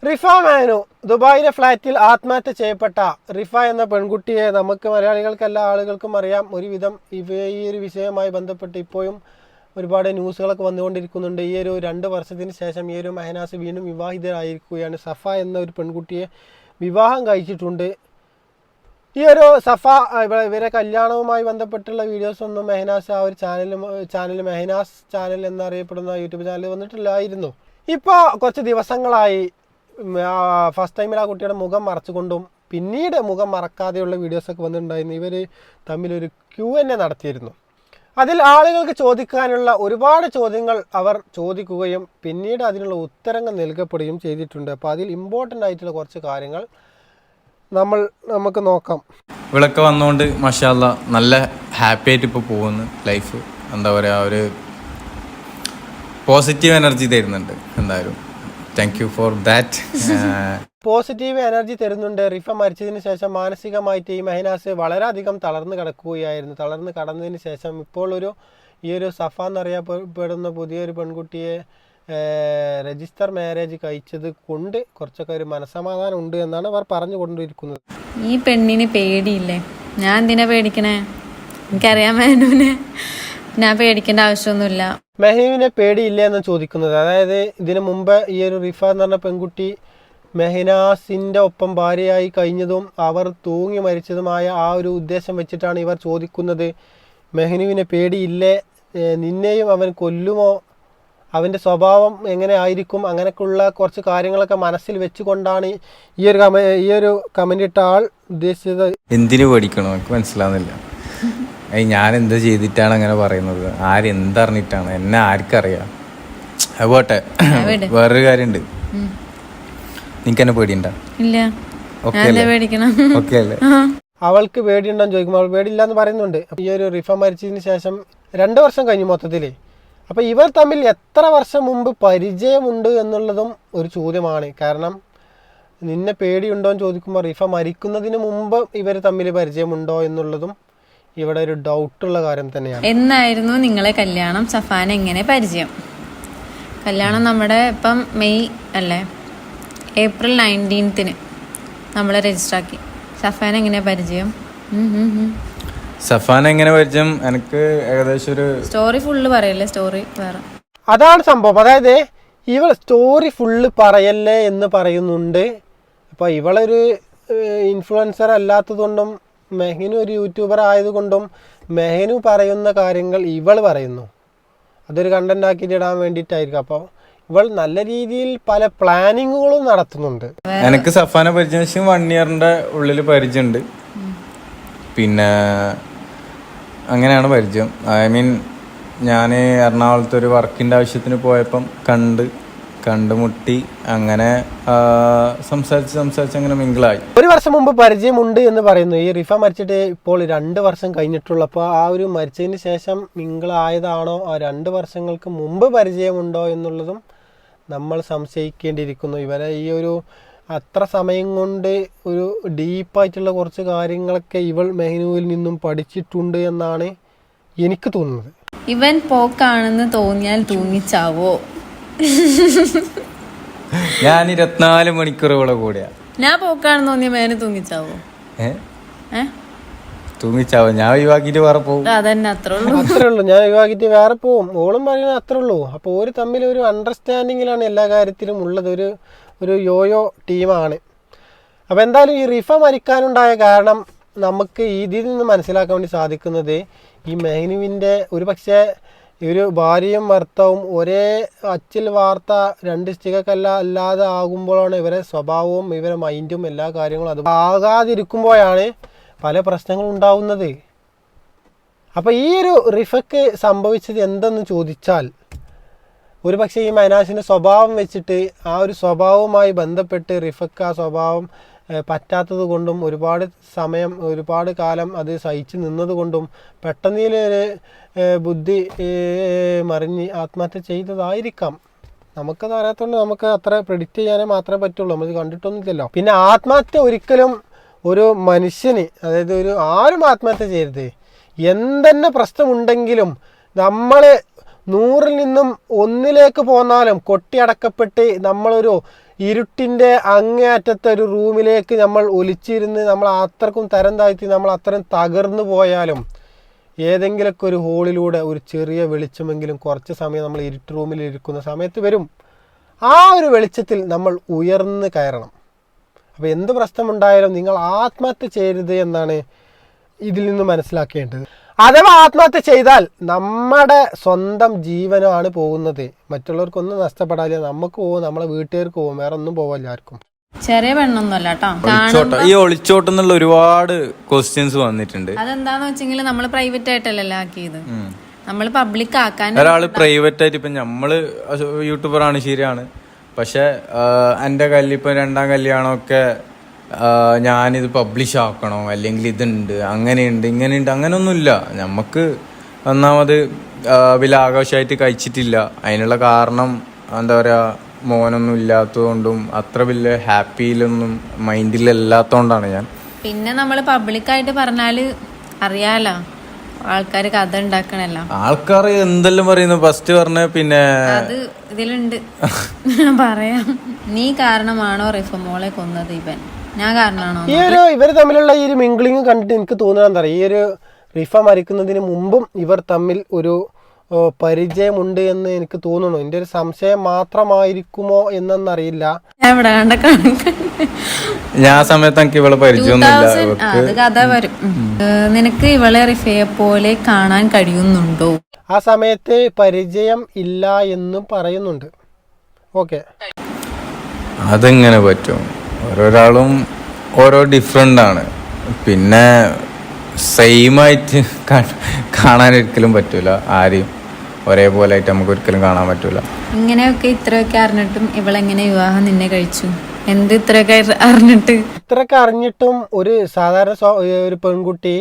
റിഫ മാനു ദുബായിലെ ഫ്ലാറ്റിൽ ആത്മഹത്യ ചെയ്യപ്പെട്ട റിഫ എന്ന പെൺകുട്ടിയെ നമുക്ക് മലയാളികൾക്ക് എല്ലാ ആളുകൾക്കും അറിയാം. ഒരുവിധം ഈ ഒരു വിഷയവുമായി ബന്ധപ്പെട്ട് ഇപ്പോഴും ഒരുപാട് ന്യൂസുകളൊക്കെ വന്നുകൊണ്ടിരിക്കുന്നുണ്ട്. ഈ ഒരു 2 വർഷത്തിന് ശേഷം ഈ ഒരു മെഹനാസ് വീണ്ടും വിവാഹിതരായിരിക്കുകയാണ്. സഫ എന്ന ഒരു പെൺകുട്ടിയെ വിവാഹം കഴിച്ചിട്ടുണ്ട്. ഈ ഒരു സഫ ഇവരെ കല്യാണവുമായി ബന്ധപ്പെട്ടുള്ള വീഡിയോസൊന്നും മെഹനാസ് ആ ഒരു ചാനൽ മെഹനാസ് ചാനൽ എന്നറിയപ്പെടുന്ന യൂട്യൂബ് ചാനൽ വന്നിട്ടില്ലായിരുന്നു. ഇപ്പോൾ കുറച്ച് ദിവസങ്ങളായി ഫസ്റ്റ് ടൈമിൽ ആ കുട്ടിയുടെ മുഖം മറച്ചുകൊണ്ടും പിന്നീട് മുഖം മറക്കാതെയുള്ള വീഡിയോസൊക്കെ വന്നിട്ടുണ്ടായിരുന്നു. ഇവർ തമ്മിലൊരു Q&A നടത്തിയിരുന്നു. അതിൽ ആളുകൾക്ക് ചോദിക്കാനുള്ള ഒരുപാട് ചോദ്യങ്ങൾ അവർ ചോദിക്കുകയും പിന്നീട് അതിനുള്ള ഉത്തരങ്ങൾ നൽകപ്പെടുകയും ചെയ്തിട്ടുണ്ട്. അപ്പോൾ അതിൽ ഇമ്പോർട്ടൻ്റ് ആയിട്ടുള്ള കുറച്ച് കാര്യങ്ങൾ നമുക്ക് നോക്കാം. ഇവിടൊക്കെ വന്നുകൊണ്ട് മാഷാ അല്ലാ നല്ല ഹാപ്പി ആയിട്ട് ഇപ്പോൾ പോകുന്നു ലൈഫ്. എന്താ പറയുക, ഒരു പോസിറ്റീവ് എനർജി തരുന്നുണ്ട്. എന്തായാലും thank you for that. Positive energy തരുന്നുണ്ട്. റിഫ മരിച്ചതിന് ശേഷം മാനസികമായിട്ട് ഈ മെഹനാസ് വളരെയധികം തളർന്നു കിടക്കുകയായിരുന്നു. തളർന്നു കടന്നതിന് ശേഷം ഇപ്പോൾ ഈ ഒരു സഫ എന്നറിയപ്പെടുന്ന പുതിയൊരു പെൺകുട്ടിയെ രജിസ്റ്റർ മാരേജ് കഴിച്ചത് കൊണ്ട് കുറച്ചൊക്കെ ഒരു മനസ്സമാധാനം ഉണ്ട് എന്നാണ് അവർ പറഞ്ഞുകൊണ്ടിരിക്കുന്നത്. ഈ പെണ്ണിന് പേടിയില്ലേ? ഞാൻ എന്തിനാ പേടിക്കണേ? എനിക്കറിയാൻ മെഹനുവിനെ, ഞാൻ പേടിക്കേണ്ട ആവശ്യമൊന്നുമില്ല. മെഹനുവിനെ പേടിയില്ല എന്ന് ചോദിക്കുന്നത്, അതായത് ഇതിനു മുമ്പ് ഈ ഒരു റിഫ എന്ന് പറഞ്ഞ പെൺകുട്ടി മെഹനാസിൻ്റെ ഒപ്പം ഭാര്യയായി കഴിഞ്ഞതും അവർ തൂങ്ങി മരിച്ചതുമായ ആ ഒരു ഉദ്ദേശം വെച്ചിട്ടാണ് ഇവർ ചോദിക്കുന്നത്. മെഹനുവിനെ പേടിയില്ലേ? നിന്നെയും അവൻ കൊല്ലുമോ? അവൻ്റെ സ്വഭാവം എങ്ങനെ ആയിരിക്കും? അങ്ങനെയൊക്കെയുള്ള കുറച്ച് കാര്യങ്ങളൊക്കെ മനസ്സിൽ വെച്ചുകൊണ്ടാണ് ഈ ഒരു കമൻ്റ് ഇട്ട ആൾ ഉദ്ദേശിച്ചത്. എന്തിനു പേടിക്കണോ എനിക്ക് മനസ്സിലാവുന്നില്ല. ഞാൻ എന്താ ചെയ്തിട്ടാണ് അങ്ങനെ പറയുന്നത്? ആരെന്തറിഞ്ഞിട്ടാണ്? എന്നെ ആർക്കറിയാം? പോട്ടെ, വേറൊരു കാര്യമുണ്ട്. നിനക്ക് എന്നെ പേടിയുണ്ട? ഓക്കെ അല്ലേ? അവൾക്ക് പേടിയുണ്ടെന്ന് ചോദിക്കുമ്പോൾ അവൾ പേടിയില്ല എന്ന് പറയുന്നുണ്ട്. ഈ ഒരു റിഫ മരിച്ചതിന് ശേഷം 2 വർഷം കഴിഞ്ഞു മൊത്തത്തിൽ. അപ്പോൾ ഇവർ തമ്മിൽ എത്ര വർഷം മുമ്പ് പരിചയമുണ്ട് എന്നുള്ളതും ഒരു ചോദ്യമാണ്. കാരണം നിന്നെ പേടിയുണ്ടോ എന്ന് ചോദിക്കുമ്പോൾ റിഫ മരിക്കുന്നതിന് മുമ്പ് ഇവർ തമ്മിൽ പരിചയമുണ്ടോ എന്നുള്ളതും ഇവിടെ ഒരു ഡൗട്ടുള്ള കാര്യം തന്നെയാണ്. എന്നായിരുന്നു നിങ്ങളെ കല്യാണം? സഫാൻ എങ്ങനെ പരിചയം? കല്യാണം നമ്മുടെ ഇപ്പം മെയ് അല്ലേ, ഏപ്രിൽ 19 നമ്മൾ രജിസ്റ്റർ ആക്കി. സഫാൻ എങ്ങനെ പരിചയം? സഫാൻ എങ്ങനെ പരിചയം? എനിക്ക് ഏകദേശം ഒരു സ്റ്റോറി ഫുള്ള് പറയല്ലേ, സ്റ്റോറി വേറെ. അതാണ് സംഭവം. അതായത് ഇവൾ സ്റ്റോറി ഫുള്ള് പറയല്ലേ എന്ന് പറയുന്നുണ്ട്. അപ്പോൾ ഇവളൊരു ഇൻഫ്ലുവൻസർ അല്ലാത്തതുകൊണ്ടും മെഹനു ഒരു യൂട്യൂബർ ആയതുകൊണ്ടും മെഹനു പറയുന്ന കാര്യങ്ങൾ ഇവൾ പറയുന്നു. അതൊരു കണ്ടന്റ് ആക്കിയിട്ട് ഇടാൻ വേണ്ടിയിട്ടായിരിക്കും. അപ്പോൾ ഇവൾ നല്ല രീതിയിൽ പല പ്ലാനിങ്ങുകളും നടത്തുന്നുണ്ട്. എനിക്ക് സഫാനെ പരിചയം 1 ഇയറിന്റെ ഉള്ളിൽ പരിചയമുണ്ട്. പിന്നെ അങ്ങനെയാണ് പരിചയം. ഐ മീൻ ഞാൻ എറണാകുളത്ത് ഒരു വർക്കിൻ്റെ ആവശ്യത്തിന് പോയപ്പം കണ്ടുമുട്ടി, അങ്ങനെ സംസാരിച്ച് അങ്ങനെ മിങ്കിളായി. 1 വർഷം മുമ്പ് പരിചയമുണ്ട് എന്ന് പറയുന്നു. ഈ റിഫ മരിച്ചിട്ട് ഇപ്പോൾ 2 വർഷം കഴിഞ്ഞിട്ടുള്ളൂ. അപ്പോൾ ആ ഒരു മരിച്ചതിന് ശേഷം മിങ്കിളായതാണോ, ആ 2 വർഷങ്ങൾക്ക് മുമ്പ് പരിചയമുണ്ടോ എന്നുള്ളതും നമ്മൾ സംശയിക്കേണ്ടിയിരിക്കുന്നു. ഇവരെ ഈ ഒരു അത്ര സമയം കൊണ്ട് ഒരു ഡീപ്പായിട്ടുള്ള കുറച്ച് കാര്യങ്ങളൊക്കെ ഇവൾ മെഹനുവിൽ നിന്നും പഠിച്ചിട്ടുണ്ട് എന്നാണ് എനിക്ക് തോന്നുന്നത്. ഇവൻ പോക്കാണെന്ന് തോന്നിയാൽ തൂങ്ങിച്ചാവോ? ഞാൻ 24 മണിക്കൂറുകളെ കൂടെയാ. ഞാൻ പോക്കാണെന്ന് തോന്നിയ മേനെ തൂങ്ങിച്ചാവോ? തൂങ്ങിച്ചാവോ? ഞാൻ ഒഴിവാക്കിയിട്ട് വേറെ പോകും. അതന്നെ, അത്രേ ഉള്ളൂ. ഞാൻ ഒഴിവാക്കിയിട്ട് വേറെ പോവും. ഓളും പറയുന്നത് അത്രേ ഉള്ളൂ. അപ്പോൾ ഒരു തമ്മിൽ ഒരു അണ്ടർസ്റ്റാൻഡിങ്ങിലാണ് എല്ലാ കാര്യത്തിലും ഉള്ളത്. ഒരു യോയോ ടീമാണ്. അപ്പോൾ എന്തായാലും ഈ റിഫ മരിക്കാനുണ്ടായ കാരണം നമുക്ക് ഇതിൽ നിന്ന് മനസ്സിലാക്കാൻ വേണ്ടി സാധിക്കുന്നത്, ഈ മെഹനുവിൻ്റെ ഒരു പക്ഷേ ഒരു ഭാര്യയും ഭർത്താവും ഒരേ അച്ചിൽ വാർത്ത 2 സ്റ്റിക്കല്ല അല്ലാതെ ആകുമ്പോഴാണ് ഇവരെ സ്വഭാവവും ഇവരെ മൈൻഡും എല്ലാ കാര്യങ്ങളും അത് ആകാതിരിക്കുമ്പോഴാണ് പല പ്രശ്നങ്ങളും ഉണ്ടാവുന്നത്. അപ്പോൾ ഈ ഒരു റിഫയ്ക്ക് സംഭവിച്ചത് എന്തെന്ന് ചോദിച്ചാൽ, ഒരു പക്ഷേ ഈ മെഹനാസിൻ്റെ സ്വഭാവം വെച്ചിട്ട് ആ ഒരു സ്വഭാവവുമായി ബന്ധപ്പെട്ട് റിഫക്ക് ആ സ്വഭാവം പറ്റാത്തത് കൊണ്ടും ഒരുപാട് കാലം അത് സഹിച്ച് നിന്നതുകൊണ്ടും പെട്ടെന്നൊരു ബുദ്ധി മറിഞ്ഞ് ആത്മഹത്യ ചെയ്തതായിരിക്കാം. നമുക്കത് അറിയാത്തതുകൊണ്ട് നമുക്ക് അത്ര പ്രെഡിക്റ്റ് ചെയ്യാനേ മാത്രമേ പറ്റുള്ളൂ. നമുക്ക് കണ്ടിട്ടൊന്നുമില്ലല്ലോ. പിന്നെ ആത്മഹത്യ ഒരിക്കലും ഒരു മനുഷ്യന്, അതായത് ആരും ആത്മഹത്യ ചെയ്യരുത്. എന്തെന്നെ പ്രശ്നമുണ്ടെങ്കിലും നമ്മൾ 100-ൽ നിന്നും 1-ലേക്ക് പോന്നാലും കൊട്ടിയടക്കപ്പെട്ട് നമ്മളൊരു ഇരുട്ടിൻ്റെ അങ്ങേയറ്റത്തെ ഒരു റൂമിലേക്ക് നമ്മൾ ഒലിച്ചിരുന്ന് നമ്മൾ അത്രക്കും തരം താഴ്ത്തി നമ്മൾ അത്രയും തകർന്നു പോയാലും ഏതെങ്കിലുമൊക്കെ ഒരു ഹോളിലൂടെ ഒരു ചെറിയ വെളിച്ചമെങ്കിലും കുറച്ച് സമയം നമ്മൾ ഇരുട്ട് റൂമിൽ ഇരിക്കുന്ന സമയത്ത് വരും. ആ ഒരു വെളിച്ചത്തിൽ നമ്മൾ ഉയർന്ന് കയറണം. അപ്പോൾ എന്ത് പ്രശ്നമുണ്ടായാലും നിങ്ങൾ ആത്മഹത്യ ചെയ്യരുത് എന്നാണ് ഇതിൽ നിന്ന് മനസ്സിലാക്കേണ്ടത്. അഥവാ ആത്മഹത്യ ചെയ്താൽ നമ്മുടെ സ്വന്തം ജീവനാണ് പോകുന്നത്. മറ്റുള്ളവർക്കൊന്നും നഷ്ടപ്പെടാതെ നമുക്ക് പോകും, നമ്മളെ വീട്ടുകാർക്ക് പോകും, വേറെ ഒന്നും പോവില്ല ആർക്കും. ചെറിയ പെണ്ണൊന്നുമല്ല കേട്ടോ. ഈ ഒളിച്ചോട്ടെന്നുള്ള ഒരുപാട് ക്വസ്റ്റ്യൻസ് വന്നിട്ടുണ്ട്. അതെന്താന്ന് വെച്ചെങ്കിൽ നമ്മൾ പ്രൈവറ്റ് ആയിട്ടല്ലല്ലോ ആക്കിയത്, നമ്മൾ പബ്ലിക് ആക്കാൻ. ഒരാള് പ്രൈവറ്റ് ആയിട്ട് ഇപ്പൊ നമ്മള് യൂട്യൂബറാണ്, ശരിയാണ്. പക്ഷെ എൻ്റെ ഇപ്പൊ 2ാം കല്യാണമൊക്കെ ഞാനിത് പബ്ലിഷ് ആക്കണോ, അല്ലെങ്കിൽ ഇതുണ്ട്, അങ്ങനെയുണ്ട്, ഇങ്ങനെയുണ്ട്, അങ്ങനെയൊന്നുമില്ല. നമുക്ക് ഒന്നാമത് വലിയ ആഘോഷമായിട്ട് കഴിച്ചിട്ടില്ല. അതിനുള്ള കാരണം എന്താ പറയുക, മോനൊന്നും ഇല്ലാത്തതുകൊണ്ടും അത്ര വലിയ ഹാപ്പിയിലൊന്നും മൈൻഡിലല്ലാത്തതുകൊണ്ടാണ് ഞാൻ. പിന്നെ നമ്മൾ പബ്ലിക്കായിട്ട് പറഞ്ഞാല് അറിയാലോ, ആൾക്കാർ കഥ ഉണ്ടാക്കണല്ലോ. ആൾക്കാർ എന്തെല്ലാം പറയുന്നു. ഫസ്റ്റ് പറഞ്ഞ പിന്നെ അത് ഇതിലുണ്ട് പറയാം. നീ കാരണമാണോ റിഫമോളെ കൊന്നത്? ഞാൻ കാരണമാണോ? ഇവർ തമ്മിലുള്ള ഈ ഒരു മിംഗ്ലിങ് കണ്ടിട്ട് എനിക്ക് തോന്നുന്നത് എന്താ പറയുക, ഈ ഒരു റിഫ മരിക്കുന്നതിന് മുമ്പും ഇവർ തമ്മിൽ ഒരു പരിചയമുണ്ട് എന്ന് എനിക്ക് തോന്നുന്നു. എൻ്റെ ഒരു സംശയം മാത്രമായിരിക്കുമോ എന്നറിയില്ല. ഞാൻ സമയത്ത് എനിക്ക് ഇവളെ പരിചയമൊന്നുമില്ല. അത് കഥ വരും. നിനക്ക് ഇവളെ റിഫയെ പോലെ കാണാൻ കഴിയുന്നുണ്ടോ? ആ സമയത്ത് പരിചയം ഇല്ല എന്നും പറയുന്നുണ്ട്. ഓക്കെ, അതെങ്ങനെ പറ്റും? ഓരോരാളും ഓരോ ഡിഫറെൻ്റ് ആണ്. പിന്നെ സെയിമായിട്ട് കാണാൻ ഒരിക്കലും പറ്റൂല. ആരെയും ഒരേപോലെ ആയിട്ട് നമുക്ക് ഒരിക്കലും കാണാൻ പറ്റൂല. ഇങ്ങനെയൊക്കെ ഇത്രയൊക്കെ അറിഞ്ഞിട്ടും ഇവളെങ്ങനെ വിവാഹം നിന്നെ കഴിച്ചു? എന്ത് ഇത്രയൊക്കെ അറിഞ്ഞിട്ട്? ഇത്രയൊക്കെ അറിഞ്ഞിട്ടും ഒരു സാധാരണ ഒരു പെൺകുട്ടി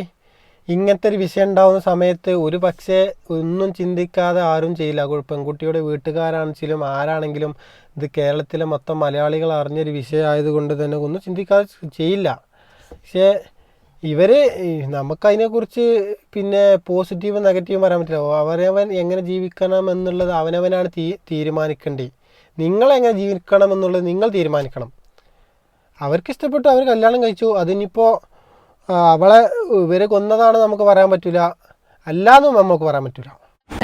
ഇങ്ങനത്തെ ഒരു വിഷയം ഉണ്ടാവുന്ന സമയത്ത് ഒരു പക്ഷേ ഒന്നും ചിന്തിക്കാതെ ആരും ചെയ്യില്ല. പെൺകുട്ടിയുടെ വീട്ടുകാരാണെങ്കിലും ആരാണെങ്കിലും ഇത് കേരളത്തിലെ മൊത്തം മലയാളികൾ അറിഞ്ഞൊരു വിഷയമായതുകൊണ്ട് തന്നെ ഒന്നും ചിന്തിക്കാതെ ചെയ്യില്ല. പക്ഷേ ഇവർ നമുക്കതിനെക്കുറിച്ച് പിന്നെ പോസിറ്റീവും നെഗറ്റീവും പറയാൻ പറ്റില്ല. അവനവൻ എങ്ങനെ ജീവിക്കണം എന്നുള്ളത് അവനവനാണ് തീരുമാനിക്കേണ്ടത്. നിങ്ങളെങ്ങനെ ജീവിക്കണം എന്നുള്ളത് നിങ്ങൾ തീരുമാനിക്കണം. അവർക്ക് ഇഷ്ടപ്പെട്ടു, അവർ കല്യാണം കഴിച്ചു. അതിനിപ്പോൾ അവളെ ഇവരെ കൊന്നതാണ് നമുക്ക് പറയാൻ പറ്റില്ല, അല്ലാന്നും നമുക്ക് പറയാൻ പറ്റില്ല.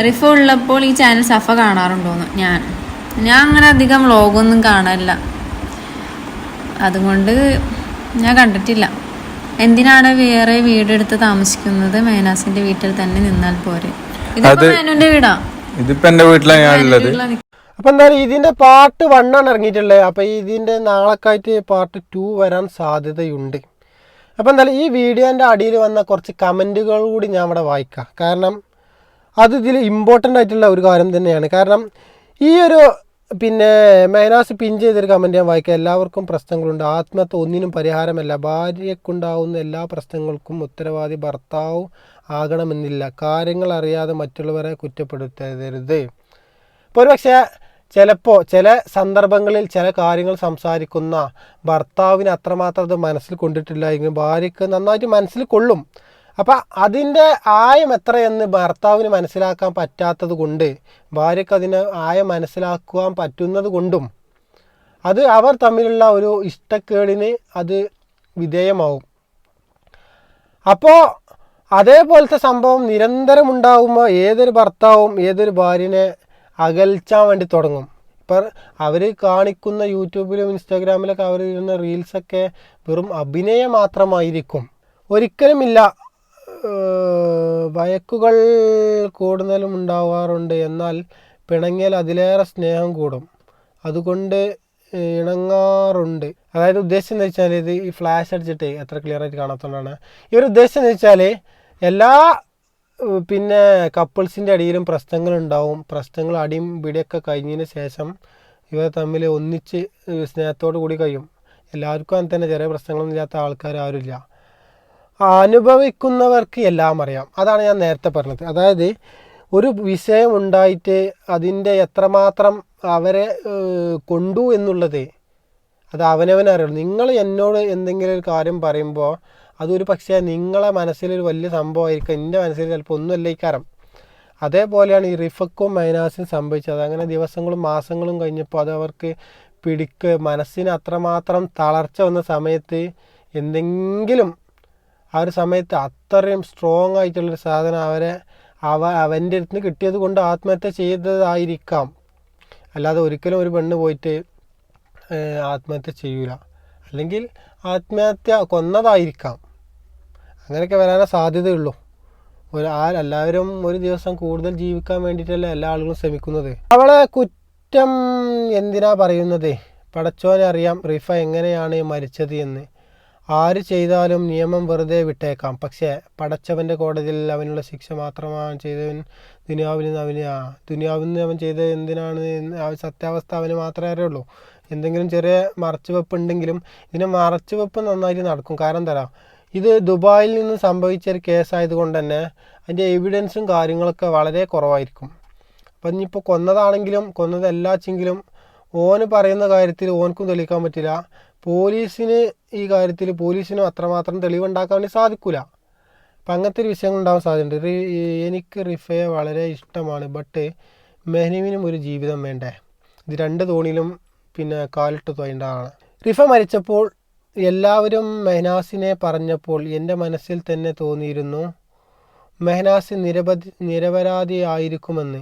റിഫ ഉള്ളപ്പോൾ ഈ ചാനൽ സഫ കാണാറുണ്ടോന്ന്? ഞാൻ അങ്ങനെ അധികം വ്ളോഗൊന്നും കാണാറില്ല, അതുകൊണ്ട് ഞാൻ കണ്ടിട്ടില്ല. എന്തിനാണ് വേറെ വീടെടുത്ത് താമസിക്കുന്നത്? മേനാസിന്റെ വീട്ടിൽ തന്നെ നിന്നാൽ പോരെ. ഇതിപ്പോ മേനുന്റെ വീടാ, ഇതിപ്പോ എന്റെ വീട്ടിലാണ് ഞാനുള്ളത്. അപ്പം എന്തായാലും ഇതിൻ്റെ പാർട്ട് 1 ഇറങ്ങിയിട്ടുള്ളത്. അപ്പോൾ ഇതിൻ്റെ നാളെക്കായിട്ട് പാർട്ട് 2 വരാൻ സാധ്യതയുണ്ട്. അപ്പോൾ എന്തായാലും ഈ വീഡിയോൻ്റെ അടിയിൽ വന്ന കുറച്ച് കമൻറ്റുകൾ കൂടി ഞാൻ ഇവിടെ വായിക്കാം. കാരണം അത് ഇതിൽ ഇമ്പോർട്ടൻ്റ് ആയിട്ടുള്ള ഒരു കാര്യം തന്നെയാണ്. കാരണം ഈ ഒരു പിന്നെ മൈനാസ് പിൻ ചെയ്തൊരു കമൻറ്റ് ഞാൻ വായിക്കാം. എല്ലാവർക്കും പ്രശ്നങ്ങളുണ്ട്, ആത്മഹത്യ ഒന്നിനും പരിഹാരമല്ല, ഭാര്യയ്ക്കുണ്ടാവുന്ന എല്ലാ പ്രശ്നങ്ങൾക്കും ഉത്തരവാദി ഭർത്താവ് ആകണമെന്നില്ല, കാര്യങ്ങൾ അറിയാതെ മറ്റുള്ളവരെ കുറ്റപ്പെടുത്തരുത്. ഇപ്പോൾ ഒരുപക്ഷെ ചിലപ്പോൾ ചില സന്ദർഭങ്ങളിൽ ചില കാര്യങ്ങൾ സംസാരിക്കുന്ന ഭർത്താവിന് അത്രമാത്രം അത് മനസ്സിൽ കൊണ്ടിട്ടില്ല എങ്കിൽ ഭാര്യയ്ക്ക് നന്നായിട്ട് മനസ്സിൽ കൊള്ളും. അപ്പം അതിൻ്റെ ആയം എത്രയെന്ന് ഭർത്താവിന് മനസ്സിലാക്കാൻ പറ്റാത്തത് കൊണ്ട് ഭാര്യയ്ക്ക് അതിന് ആയം മനസ്സിലാക്കുവാൻ പറ്റുന്നത് കൊണ്ടും അത് അവർ തമ്മിലുള്ള ഒരു ഇഷ്ടക്കേടിന് അത് വിധേയമാവും. അപ്പോൾ അതേപോലത്തെ സംഭവം നിരന്തരം ഉണ്ടാകുമ്പോൾ ഏതൊരു ഭർത്താവും ഏതൊരു ഭാര്യനെ അകൽച്ചാൻ വേണ്ടി തുടങ്ങും. ഇപ്പം അവർ കാണിക്കുന്ന യൂട്യൂബിലും ഇൻസ്റ്റാഗ്രാമിലൊക്കെ അവർ ഇരുന്ന റീൽസൊക്കെ വെറും അഭിനയം മാത്രമായിരിക്കും. ഒരിക്കലുമില്ല. വഴക്കുകൾ കൂടുതലും ഉണ്ടാവാറുണ്ട്, എന്നാൽ പിണങ്ങിയാൽ അതിലേറെ സ്നേഹം കൂടും, അതുകൊണ്ട് ഇണങ്ങാറുണ്ട്. അതായത് ഉദ്ദേശം എന്ന് വെച്ചാൽ ഇത് ഈ ഫ്ലാഷ് അടിച്ചിട്ട് എത്ര ക്ലിയർ ആയിട്ട് കാണാത്തതുകൊണ്ടാണ്. ഇവർ ഉദ്ദേശം എന്ന് വെച്ചാൽ എല്ലാ പിന്നെ കപ്പിൾസിൻ്റെ അടിയിലും പ്രശ്നങ്ങളുണ്ടാവും. പ്രശ്നങ്ങൾ അടിയും പിടിയൊക്കെ കഴിഞ്ഞതിന് ശേഷം ഇവർ തമ്മിൽ ഒന്നിച്ച് സ്നേഹത്തോടു കൂടി കഴിയും. എല്ലാവർക്കും അങ്ങനെ തന്നെ, ചെറിയ പ്രശ്നങ്ങളൊന്നും ഇല്ലാത്ത ആൾക്കാർ ആരുമില്ല. അനുഭവിക്കുന്നവർക്ക് എല്ലാം അറിയാം. അതാണ് ഞാൻ നേരത്തെ പറഞ്ഞത്. അതായത് ഒരു വിഷയം ഉണ്ടായിട്ട് അതിൻ്റെ എത്രമാത്രം അവരെ കൊണ്ടു എന്നുള്ളത് അത് അവനവനറിയുള്ളൂ. നിങ്ങൾ എന്നോട് എന്തെങ്കിലും ഒരു കാര്യം പറയുമ്പോൾ അതൊരു പക്ഷേ നിങ്ങളെ മനസ്സിലൊരു വലിയ സംഭവമായിരിക്കും, എൻ്റെ മനസ്സിൽ ചിലപ്പോൾ ഒന്നുമല്ല ഈ കാരം. അതേപോലെയാണ് ഈ റിഫക്കും മൈനാസിനും സംഭവിച്ചത്. അങ്ങനെ ദിവസങ്ങളും മാസങ്ങളും കഴിഞ്ഞപ്പോൾ അത് അവർക്ക് മനസ്സിന് അത്രമാത്രം തളർച്ച വന്ന സമയത്ത് എന്തെങ്കിലും ആ ഒരു സമയത്ത് അത്രയും സ്ട്രോങ് ആയിട്ടുള്ളൊരു സാധനം അവൻ്റെ അടുത്ത് നിന്ന് കിട്ടിയത് കൊണ്ട് ആത്മഹത്യ ചെയ്തതായിരിക്കാം. അല്ലാതെ ഒരിക്കലും ഒരു പെണ്ണ് പോയിട്ട് ആത്മഹത്യ ചെയ്യൂല, അല്ലെങ്കിൽ ആത്മഹത്യ കൊന്നതായിരിക്കാം. അങ്ങനെയൊക്കെ വരാനേ സാധ്യതയുള്ളൂ. എല്ലാവരും ഒരു ദിവസം കൂടുതൽ ജീവിക്കാൻ വേണ്ടിയിട്ടല്ല എല്ലാ ആളുകളും ശ്രമിക്കുന്നത്. അവളെ കുറ്റം എന്തിനാ പറയുന്നത്? പടച്ചോനെ അറിയാം റിഫ എങ്ങനെയാണ് മരിച്ചത് എന്ന്. ആര് ചെയ്താലും നിയമം വെറുതെ വിട്ടേക്കാം, പക്ഷേ പടച്ചവൻ്റെ കോടതിയിൽ അവനുള്ള ശിക്ഷ മാത്രമാണ് ചെയ്തവൻ. ദുനിയാവിൽ നിന്ന് അവൻ ചെയ്തത് എന്തിനാണ് സത്യാവസ്ഥ അവന് മാത്രമേ അറിയുള്ളൂ. എന്തെങ്കിലും ചെറിയ മറച്ചുവെപ്പ് ഉണ്ടെങ്കിലും ഇതിന് മറച്ചുവെപ്പ് നന്നായിട്ട് നടക്കും. കാരണം തരാം, ഇത് ദുബായിൽ നിന്ന് സംഭവിച്ചൊരു കേസായതുകൊണ്ട് തന്നെ അതിൻ്റെ എവിഡൻസും കാര്യങ്ങളൊക്കെ വളരെ കുറവായിരിക്കും. അപ്പം ഇനിയിപ്പോൾ കൊന്നതല്ലാച്ചെങ്കിലും ഓന് പറയുന്ന കാര്യത്തിൽ ഓനക്കും തെളിയിക്കാൻ പറ്റില്ല. പോലീസിന് ഈ കാര്യത്തിൽ പോലീസിനും അത്രമാത്രം തെളിവുണ്ടാക്കാൻ വേണ്ടി സാധിക്കില്ല. അപ്പം അങ്ങനത്തെ ഒരു വിഷയങ്ങളുണ്ടാകാൻ സാധ്യതയുണ്ട്. എനിക്ക് റിഫയെ വളരെ ഇഷ്ടമാണ്, ബട്ട് മെഹ്നുവിനും ഒരു ജീവിതം വേണ്ടേ? ഇത് 2 തോണിയിലും കാലിട്ട് തോയേണ്ടതാണ്. റിഫ മരിച്ചപ്പോൾ എല്ലാവരും മെഹനാസിനെ പറഞ്ഞപ്പോൾ എൻ്റെ മനസ്സിൽ തന്നെ തോന്നിയിരുന്നു മെഹനാസ് നിരപരാധിയായിരിക്കുമെന്ന്.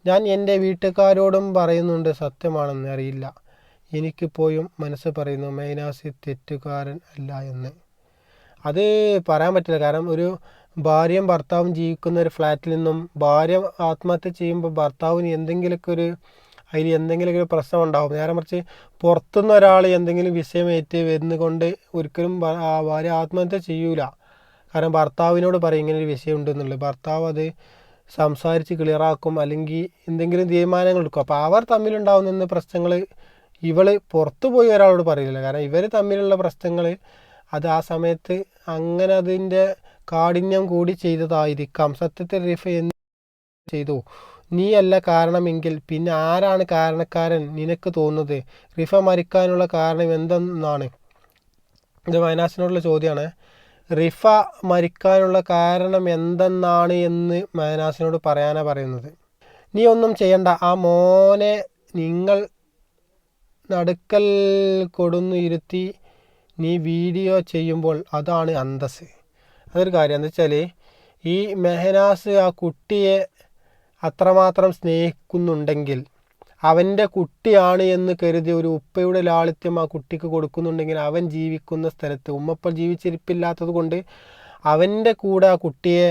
ഞാൻ എൻ്റെ വീട്ടുകാരോടും പറയുന്നുണ്ട്, സത്യമാണെന്ന് അറിയില്ല. എനിക്കിപ്പോഴും മനസ്സ് പറയുന്നു മെഹനാസ് തെറ്റുകാരൻ അല്ല എന്ന്. അത് പറയാൻ പറ്റില്ല. കാരണം ഒരു ഭാര്യയും ഭർത്താവും ജീവിക്കുന്ന ഒരു ഫ്ലാറ്റിൽ നിന്നും ഭാര്യ ആത്മഹത്യ ചെയ്യുമ്പോൾ ഭർത്താവിന് അതിൽ എന്തെങ്കിലുമൊക്കെ ഒരു പ്രശ്നം ഉണ്ടാകും. നേരെ മറിച്ച് പുറത്തുനിന്ന് ഒരാൾ എന്തെങ്കിലും വിഷയമേറ്റ് വരുന്നുകൊണ്ട് ഒരിക്കലും ഭാര്യ ആത്മഹത്യ ചെയ്യൂല. കാരണം ഭർത്താവിനോട് പറയും ഇങ്ങനെ ഒരു വിഷയം ഉണ്ടെന്നുള്ളത്. ഭർത്താവ് അത് സംസാരിച്ച് ക്ലിയറാക്കും, അല്ലെങ്കിൽ എന്തെങ്കിലും തീരുമാനങ്ങൾ എടുക്കും. അപ്പോൾ അവർ തമ്മിലുണ്ടാവുന്ന പ്രശ്നങ്ങൾ പുറത്തു പോയി ഒരാളോട് പറയില്ല. കാരണം ഇവർ തമ്മിലുള്ള പ്രശ്നങ്ങൾ അത് ആ സമയത്ത് അങ്ങനെ അതിൻ്റെ കാഠിന്യം കൂടി ചെയ്തതായിരിക്കാം. സത്യത്തിൽ റിഫ എന്ത് ചെയ്തു? നീയല്ല കാരണമെങ്കിൽ പിന്നെ ആരാണ് കാരണക്കാരൻ നിനക്ക് തോന്നുന്നത്? റിഫ മരിക്കാനുള്ള കാരണം എന്തെന്നാണ്? ഇത് മൈനാസിനോടുള്ള ചോദ്യമാണ്. റിഫ മരിക്കാനുള്ള കാരണം എന്തെന്നാണ് എന്ന് മൈനാസിനോട് പറയാനാണ് പറയുന്നത്. നീ ഒന്നും ചെയ്യണ്ട, ആ മോനെ നിങ്ങൾ നടുക്കൽ കൊടുന്നു ഇരുത്തി നീ വീഡിയോ ചെയ്യുമ്പോൾ അതാണ് അന്തസ്. അതൊരു കാര്യം എന്താ വെച്ചാൽ, ഈ മെഹനാസ് ആ കുട്ടിയെ അത്രമാത്രം സ്നേഹിക്കുന്നുണ്ടെങ്കിൽ, അവൻ്റെ കുട്ടിയാണ് എന്ന് കരുതി ഒരു ഉപ്പയുടെ ലാളിത്യം ആ കുട്ടിക്ക് കൊടുക്കുന്നുണ്ടെങ്കിൽ, അവൻ ജീവിക്കുന്ന സ്ഥലത്ത് ഉമ്മപ്പോൾ ജീവിച്ചിരിപ്പില്ലാത്തത് കൊണ്ട് അവൻ്റെ കൂടെ ആ കുട്ടിയെ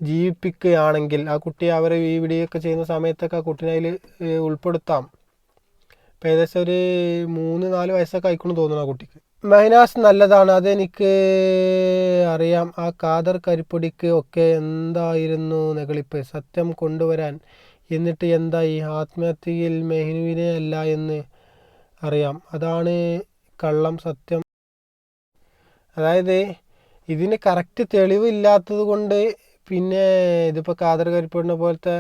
ജീവിപ്പിക്കുകയാണെങ്കിൽ, ആ കുട്ടിയെ അവരെ ഈ വീഡിയോയൊക്കെ ചെയ്യുന്ന സമയത്തൊക്കെ ആ കുട്ടീനെ അതിൽ ഉൾപ്പെടുത്താം. ഇപ്പം ഏകദേശം ഒരു 3-4 വയസ്സൊക്കെ ആയിക്കൊണ്ടെന്ന് തോന്നുന്നു ആ കുട്ടിക്ക്. മെഹനാസ് നല്ലതാണ്, അതെനിക്ക് അറിയാം. ആ ഖാദർ കരിപ്പൊടിക്ക് ഒക്കെ എന്തായിരുന്നു നെകളിപ്പ്, സത്യം കൊണ്ടുവരാൻ. എന്നിട്ട് എന്തായി? ആത്മഹത്യയിൽ മെഹ്നുവിനെ അല്ല എന്ന് അറിയാം, അതാണ് കള്ളം. സത്യം അതായത് ഇതിന് കറക്റ്റ് തെളിവില്ലാത്തത് കൊണ്ട് ഇതിപ്പോൾ ഖാദർ കരിപ്പൊടിനെ പോലത്തെ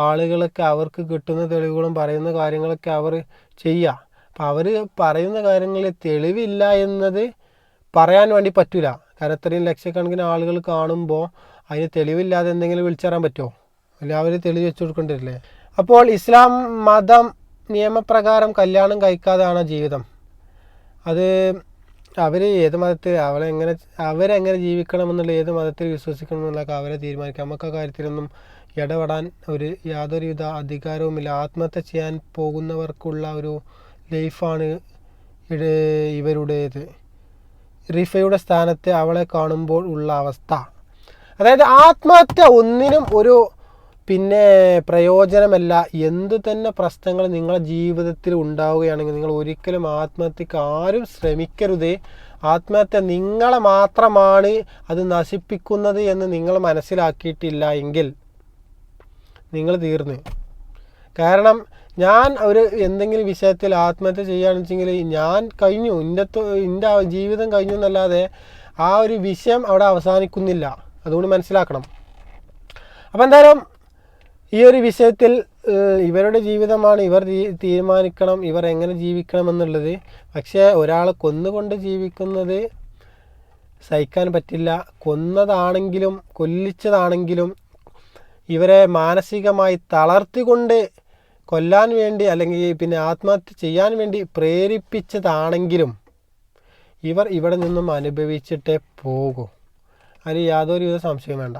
ആളുകളൊക്കെ അവർക്ക് കിട്ടുന്ന തെളിവുകളും പറയുന്ന കാര്യങ്ങളൊക്കെ അവർ ചെയ്യുക. അപ്പം അവർ പറയുന്ന കാര്യങ്ങളിൽ തെളിവില്ല എന്നത് പറയാൻ വേണ്ടി പറ്റില്ല. കാരണം ഇത്രയും ലക്ഷക്കണക്കിന് ആളുകൾ കാണുമ്പോൾ അതിന് തെളിവില്ലാതെ എന്തെങ്കിലും വിളിച്ചറിയാൻ പറ്റുമോ? അല്ലെ അവർ തെളിവ് വെച്ച് കൊടുക്കേണ്ടില്ലേ? അപ്പോൾ ഇസ്ലാം മതം നിയമപ്രകാരം കല്യാണം കഴിക്കാതെയാണ് ജീവിതം. അത് അവർ ഏത് മതത്തിൽ അവരെങ്ങനെ ജീവിക്കണമെന്നുള്ള, ഏത് മതത്തിൽ വിശ്വസിക്കണം എന്നുള്ളതൊക്കെ അവരെ തീരുമാനിക്കാം. നമുക്ക് ആ കാര്യത്തിലൊന്നും ഇടപെടാൻ യാതൊരുവിധ അധികാരവുമില്ല. ആത്മഹത്യ ചെയ്യാൻ പോകുന്നവർക്കുള്ള ഒരു ലൈഫാണ് ഇവരുടേത്. റിഫയുടെ സ്ഥാനത്ത് അവളെ കാണുമ്പോൾ ഉള്ള അവസ്ഥ, അതായത് ആത്മഹത്യ ഒന്നിനും ഒരു പ്രയോജനമല്ല. എന്തു തന്നെ പ്രശ്നങ്ങൾ നിങ്ങളുടെ ജീവിതത്തിൽ ഉണ്ടാവുകയാണെങ്കിൽ നിങ്ങൾ ഒരിക്കലും ആത്മഹത്യക്ക് ആരും ശ്രമിക്കരുത്. ആത്മഹത്യ നിങ്ങളെ മാത്രമാണ് അത് നശിപ്പിക്കുന്നത് എന്ന് നിങ്ങൾ മനസ്സിലാക്കിയിട്ടില്ല എങ്കിൽ നിങ്ങൾ തീർന്ന്. കാരണം ഞാൻ എന്തെങ്കിലും വിഷയത്തിൽ ആത്മഹത്യ ചെയ്യുകയാണെന്ന് വെച്ചെങ്കിൽ ഞാൻ കഴിഞ്ഞു, എൻ്റെ ജീവിതം കഴിഞ്ഞു എന്നല്ലാതെ ആ ഒരു വിഷയം അവിടെ അവസാനിക്കുന്നില്ല. അതുകൊണ്ട് മനസ്സിലാക്കണം. അപ്പം എന്തായാലും ഈ ഒരു വിഷയത്തിൽ ഇവരുടെ ജീവിതമാണ്, ഇവർ തീരുമാനിക്കണം ഇവർ എങ്ങനെ ജീവിക്കണം എന്നുള്ളത്. പക്ഷേ ഒരാളെ കൊന്നുകൊണ്ട് ജീവിക്കുന്നത് സഹിക്കാൻ പറ്റില്ല. കൊന്നതാണെങ്കിലും കൊല്ലിച്ചതാണെങ്കിലും ഇവരെ മാനസികമായി തളർത്തിക്കൊണ്ട് കൊല്ലാൻ വേണ്ടി അല്ലെങ്കിൽ പിന്നെ ആത്മഹത്യ ചെയ്യാൻ വേണ്ടി പ്രേരിപ്പിച്ചതാണെങ്കിലും ഇവർ ഇവിടെ നിന്നും അനുഭവിച്ചിട്ടേ പോകൂ. അതിൽ യാതൊരുവിധ സംശയം വേണ്ട.